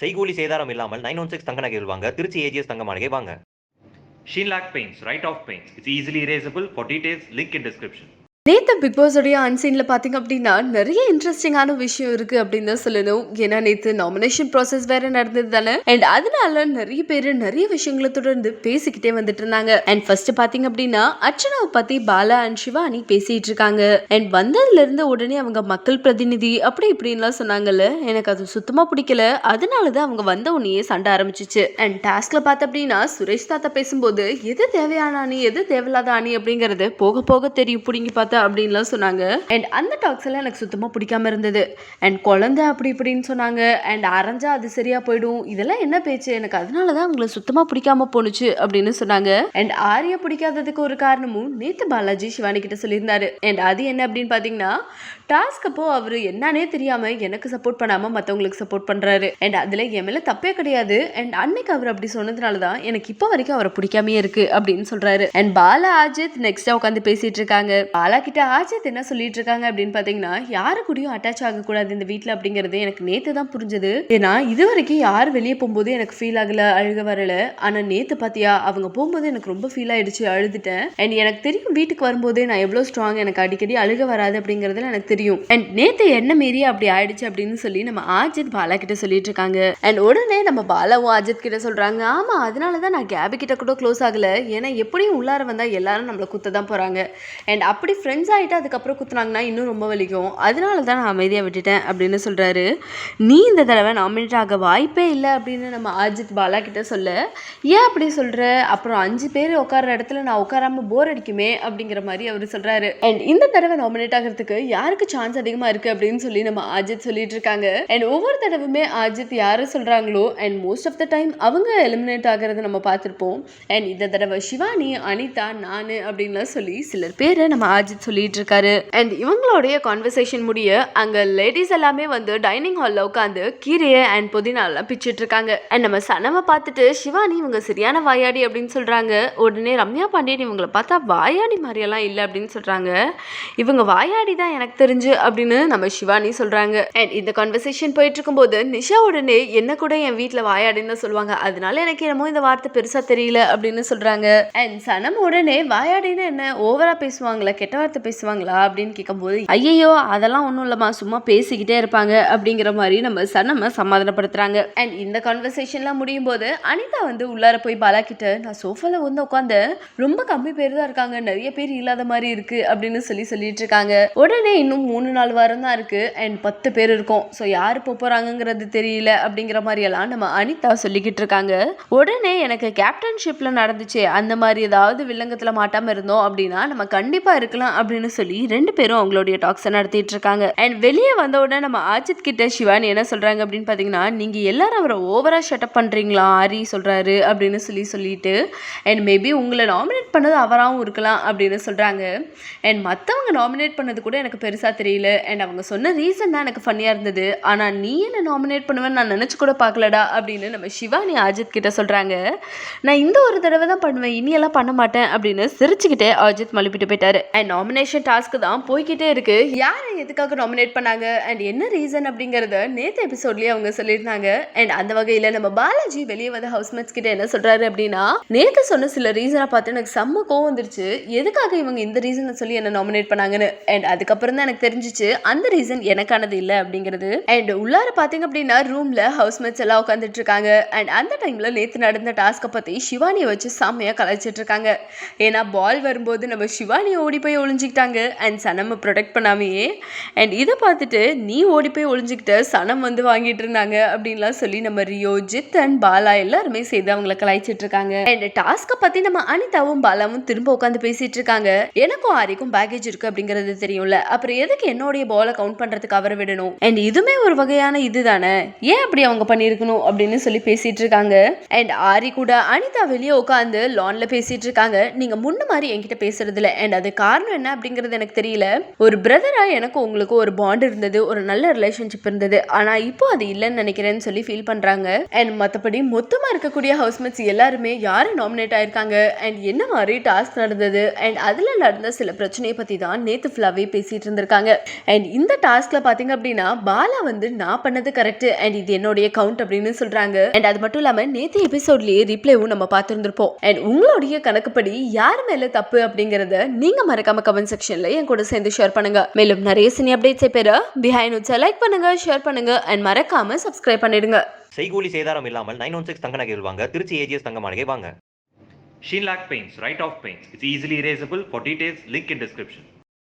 செய்கூலி சேதாரம் இல்லாமல் 916 தங்க நகைகள் வாங்க திருச்சி ஏஜிஎஸ் தங்க மாளிகை வாங்க. Sheenlac Paints, Right Off Paints. It's easily erasable. For details, link in description. நேற்று பிக் பாஸோடைய அன்சீனில் பார்த்தீங்க அப்படின்னா நிறைய இன்ட்ரெஸ்டிங்கான விஷயம் இருக்குது அப்படின்னு தான் சொல்லணும். ஏன்னா நேற்று நாமினேஷன் ப்ராசஸ் வேற நடந்தது தானே. அண்ட் அதனால நிறைய பேர் நிறைய விஷயங்களை தொடர்ந்து பேசிக்கிட்டே வந்துட்டு இருந்தாங்க. அண்ட் ஃபர்ஸ்ட் பார்த்தீங்க அப்படின்னா அர்ச்சனாவை பற்றி பாலா அண்ட் சிவானி பேசிட்டு இருக்காங்க. அண்ட் வந்ததுலேருந்து உடனே அவங்க மக்கள் பிரதிநிதி அப்படி இப்படின்லாம் சொன்னாங்கல்ல. எனக்கு அது சுத்தமாக பிடிக்கல. அதனால தான் அவங்க வந்த உடனே சண்டை ஆரம்பிச்சிச்சு. அண்ட் டாஸ்க்ல பார்த்த அப்படின்னா சுரேஷ் தாத்தா பேசும்போது எது தேவையான அணி எது தேவையில்லாத அணி அப்படிங்கிறது போக போக தெரியும் பிடிங்கி பார்த்து அப்படின்லாம் சொன்னாங்க. அண்ட் அந்த டாக்ஸ் எல்லாம் எனக்கு சுத்தமா பிடிக்காம இருந்தது. அண்ட் குழந்தை அப்படி இப்படின்னு சொன்னாங்க. அண்ட் அரைஞ்சா அது சரியா போயிடும், இதெல்லாம் என்ன பேச்சு, எனக்கு அதனாலதான் அவங்களை சுத்தமா பிடிக்காம போனுச்சு அப்படின்னு சொன்னாங்க. அண்ட் ஆரியா பிடிக்காததுக்கு ஒரு காரணமும் நேத்து பாலாஜி சிவானி கிட்ட சொல்லியிருந்தாரு. அண்ட் அது என்ன அப்படின்னு பாத்தீங்கன்னா டாஸ்க் அப்போ அவரு என்னன்னே தெரியாம எனக்கு சப்போர்ட் பண்ணாம மத்தவங்களுக்கு சப்போர்ட் பண்றாரு. அண்ட் அதுல என் மேல தப்பே கிடையாது. அண்ட் அன்னைக்கு அவர் அப்படி சொன்னதுனாலதான் எனக்கு இப்போ வரைக்கும் அவரை பிடிக்காமே இருக்கு அப்படின்னு சொல்றாரு. அண்ட் பாலா அஜித் நெக்ஸ்டா உட்காந்து பேசிட்டு இருக்காங்க. பாலா கிட்ட அஜித் என்ன சொல்லிட்டு இருக்காங்க அப்படின்னு பாத்தீங்கன்னா யாரு கூடயும் அட்டாச் ஆக கூடாது இந்த வீட்டுல அப்படிங்கறது எனக்கு நேத்து தான் புரிஞ்சது. ஏன்னா இது வரைக்கும் யார் வெளியே போகும்போது எனக்கு ஃபீல் ஆகல, அழுக வரல. ஆனா நேத்து பாத்தியா அவங்க போகும்போது எனக்கு ரொம்ப ஃபீல் ஆயிடுச்சு, அழுதுட்டேன். அண்ட் எனக்கு தெரியும் வீட்டுக்கு வரும்போதே நான் எவ்வளவு ஸ்ட்ராங், எனக்கு அடிக்கடி அழுக வராது அப்படிங்கறதுல எனக்கு தெரியும். அண்ட் நேத்து என்ன மீறி அப்படி ஆயிடுச்சு அப்படின்னு சொல்லி நம்ம அஜித் பாலா கிட்ட சொல்லிட்டு இருக்காங்க. அண்ட் உடனே நம்ம பாலாவும் அஜித் கிட்ட சொல்றாங்க, ஆமா அதனாலதான் நான் கேபி கிட்ட கூட க்ளோஸ் ஆகல. ஏன்னா எப்படியும் உள்ளார வந்தா எல்லாரும் நம்மள குத்த தான் போறாங்க. அண்ட் அப்படி ஃப்ரெண்ட்ஸ் ஆகிட்டு அதுக்கப்புறம் குத்துனாங்கன்னா இன்னும் ரொம்ப வலிக்கும். அதனால தான் நான் அமைதியாக விட்டுட்டேன் அப்படின்னு சொல்கிறாரு. நீ இந்த தடவை நாமினேட் ஆக வாய்ப்பே இல்லை அப்படின்னு நம்ம அஜித் பாலா கிட்ட சொல்ல, ஏன் அப்படி சொல்கிற, அப்புறம் 5 பேர் உட்கார இடத்துல நான் உட்காராம போர் அடிக்குமே அப்படிங்கிற மாதிரி அவர் சொல்கிறாரு. அண்ட் இந்த தடவை நாமினேட் ஆகிறதுக்கு யாருக்கு சான்ஸ் அதிகமாக இருக்குது அப்படின்னு சொல்லி நம்ம அஜித் சொல்லிட்டு இருக்காங்க. அண்ட் ஒவ்வொரு தடவுமே அஜித் யாரை சொல்கிறாங்களோ and most of the time அவங்க எலிமினேட் ஆகிறத நம்ம பார்த்துருப்போம். அண்ட் இந்த தடவை சிவானி, அனிதா, நான் அப்படின்லாம் சொல்லி சிலர் பேரை நம்ம அஜித் சொல்லிட்டு இருக்காரு. அண்ட் இவங்களுடைய கான்வர்சேஷன் முடிய அங்க லேடிஸ் எல்லாமே வந்து டைனிங் ஹால்ல உட்காந்து கீரையை அண்ட் புதினா எல்லாம் பிச்சுட்டு இருக்காங்க. அண்ட் நம்ம சனமை பார்த்துட்டு சிவானி இவங்க சரியான வாயாடி அப்படின்னு சொல்றாங்க. உடனே ரம்யா பாண்டியன் இவங்களை பார்த்தா வாயாடி மாதிரியெல்லாம் இல்லை அப்படின்னு சொல்றாங்க. இவங்க வாயாடி தான் எனக்கு தெரிஞ்சு அப்படின்னு நம்ம சிவானி சொல்றாங்க. அண்ட் இந்த கான்வர்சேஷன் போயிட்டு இருக்கும்போது நிஷா உடனே என்ன கூட என் வீட்டில் வாயாடின்னு சொல்லுவாங்க, அதனால எனக்கு என்னமோ இந்த வார்த்தை பெருசா தெரியல அப்படின்னு சொல்றாங்க. அண்ட் சனம் உடனே வாயாடின்னு என்ன ஓவரா பேசுவாங்களா, கெட்ட வார்த்தை பேசுவாங்களா அப்படின்னு கேட்கும்போது, ஐயோ அதெல்லாம் ஒன்றும் இல்லைம்மா சும்மா பேசிக்கிட்டே இருப்பாங்க அப்படிங்கிற மாதிரி நம்ம சனமை சமாதானப்படுத்துறாங்க. அண்ட் இந்த கான்வர்சேஷன்லாம் முடியும் போது அனிதா வந்து உள்ளார போய் பாலா கிட்ட, நான் சோஃபால வந்து உட்காந்து ரொம்ப கம்மி பேர் தான் இருக்காங்க, நிறைய பேர் இல்லாத மாதிரி இருக்கு அப்படின்னு சொல்லிட்டு இருக்காங்க. உடனே இன்னும் 3-4 வாரம் தான் இருக்கு அண்ட் 10 பேர் இருக்கும். ஸோ யாரு போறாங்கிறது தெரியல அப்படிங்கிற மாதிரி எல்லாம் நம்ம அனிதா சொல்லிக்கிட்டு இருக்காங்க. உடனே எனக்கு கேப்டன்ஷிப்ல நடந்துச்சு அந்த மாதிரி ஏதாவது வில்லங்கத்துல மாட்டாம இருந்தோம் அப்படின்னா நம்ம கண்டிப்பா இருக்கலாம் அப்படின்னு சொல்லி 2 பேரும் அவங்களுடைய டாக்ஸை நடத்திட்டு இருக்காங்க. அண்ட் வெளியே வந்த உடனே நம்ம அஜித் கிட்ட சிவானி என்ன சொல்றாங்க அப்படின்னு பாத்தீங்கன்னா, நீங்க எல்லாரும் அவரை ஓவரா ஷட்டப் பண்றீங்களா ஆரி சொல்றாரு அப்படின்னு சொல்லிட்டு அண்ட் மேபி உங்களை நாமினேட் பண்ணது அவராகவும் இருக்கலாம் அப்படின்னு சொல்றாங்க. அண்ட் மற்றவங்க நாமினேட் பண்ணது கூட எனக்கு பெருசா தெரியல. அண்ட் அவங்க சொன்ன ரீசன் தான் எனக்கு ஃபன்னியா இருந்தது. ஆனா நீ என்ன நாமினேட் பண்ணுவேன்னு நான் நினைச்சு கூட பார்க்கலடா அப்படின்னு நம்ம சிவானி அஜித் கிட்ட சொல்றாங்க. நான் இந்த ஒரு தடவை தான் பண்ணுவேன், இனியெல்லாம் பண்ண மாட்டேன் அப்படின்னு சிரிச்சுக்கிட்டே அஜித் மழுப்பிட்டு போயிட்டாரு. அண்ட் நாமினேஷன் டாஸ்க் தான் போய்கிட்டே இருக்கு. யாரை எதுக்காக நாமினேட் பண்ணாங்க அண்ட் என்ன ரீசன் அப்படிங்கறத நேத்து எபிசோட்லயே அவங்க சொல்லியிருந்தாங்க. அண்ட் அந்த வகையில நம்ம பாலாஜி வெளியே வந்து ஹவுஸ்மேட்ஸ் கிட்ட என்ன சொல்றாரு அப்படின்னா, நேத்து சொன்ன சில ரீசனை பார்த்து எனக்கு செம்ம கோவம் வந்துருச்சு, எதுக்காக இவங்க இந்த ரீசனை சொல்லி என்ன நாமினேட் பண்ணாங்கன்னு. அண்ட் அதுக்கப்புறம் தான் எனக்கு தெரிஞ்சிச்சு அந்த ரீசன் எனக்கானது இல்லை அப்படிங்கிறது. அண்ட் உள்ளார பாத்தீங்க அப்படின்னா ரூம்ல ஹவுஸ்மேட்ஸ் எல்லாம் உட்காந்துட்டு இருக்காங்க. அண்ட் அந்த டைம்ல நேத்து நடந்த டாஸ்கை பத்தி சிவானியை வச்சு செம்மையா கலாய்ச்சிட்டு இருக்காங்க. ஏன்னா பால் வரும்போது நம்ம சிவானி ஓடி போய் ஒளிஞ்சிக்கிட்டாங்க அண்ட் சனம் ப்ரொடெக்ட் பண்ணாமையே. அண்ட் இதை பார்த்துட்டு நீ ஓடி போய் ஒளிஞ்சிக்கிட்ட சனம் வந்து வாங்கிட்டு இருந்தாங்க அப்படின்லாம் சொல்லி நம்ம ரியோ, ஜித் அண்ட் பாலா எல்லாருமே சேர்ந்து அவங்களை கலாய்ச்சிட்டு இருக்காங்க. அண்ட் டாஸ்கை பத்தி நம்ம அனிதாவும் பாலாவும் திரும்ப உட்காந்து பேசிட்டு இருக்காங்க. எனக்கும் ஆரிக்கும் பேக்கேஜ் இருக்கு அப்படிங்கிறது தெரியும்ல, அப்புறம் எதுக்கு என்னோடைய பாலை கவுண்ட் பண்றதுக்கு அவரை விடணும். அண்ட் இதுமே ஒரு வகையான இதுதானே, ஏன் அப்படி அவங்க பண்ணிருக்கணும் அப்படின்னு சொல்லி பேசிட்டு இருக்காங்க. அண்ட் ஆரி கூட அனிதா வெளியே உட்காந்து லான்ல பேசிட்டு இருக்காங்க. நீங்க முன்ன மாதிரி என்கிட்ட பேசுறது இல்ல அண்ட் அது காரணம் என்ன அப்படிங்கிறது எனக்கு தெரியல. ஒரு பிரதரா எனக்கு உங்களுக்கு ஒரு பாண்ட் இருந்தது, ஒரு நல்ல ரிலேஷன்ஷிப் இருந்தது, ஆனா இப்போ அது இல்லைன்னு நினைக்கிறேன்னு சொல்லி ஃபீல் பண்றாங்க. அண்ட் மற்றபடி மொத்தமா இருக்கக்கூடிய ஹவுஸ்மேட்ஸ் எல்லாருமே யாரு நாமினேட் ஆயிருக்காங்க அண்ட் என்ன மாதிரி டாஸ்க் நடந்தது அண்ட் அதுல நடந்த சில பிரச்சனையை பத்தி தான் நேத்து ஃபுல்லாவே பேசிட்டு இருந்திருக்காங்க. இருப்பாங்க. அண்ட் இந்த டாஸ்க்ல பாத்தீங்க அப்படின்னா பாலா வந்து நான் பண்ணது கரெக்ட் அண்ட் இது என்னுடைய கவுண்ட் அப்படின்னு சொல்றாங்க. அண்ட் அது மட்டும் இல்லாம நேத்து எபிசோட்லயே ரிப்ளைவும் நம்ம பார்த்திருந்திருப்போம். அண்ட் உங்களுடைய கணக்குப்படி யார் மேல தப்பு அப்படிங்கறத நீங்க மறக்காம கமெண்ட் செக்ஷன்ல என் கூட சேர்ந்து ஷேர் பண்ணுங்க. மேலும் நிறைய சினி அப்டேட்ஸை பெற பிஹைண்ட் உட்ஸை லைக் பண்ணுங்க, ஷேர் பண்ணுங்க அண்ட் மறக்காம சப்ஸ்கிரைப் பண்ணிடுங்க. செய்கூலி சேதாரம் இல்லாமல் 916 தங்க நகைகள் வாங்க திருச்சி ஏஜிஎஸ் தங்க மாளிகை வாங்க. Sheen Lac Paints, Right Off Paints. It's easily erasable. For details, link in description.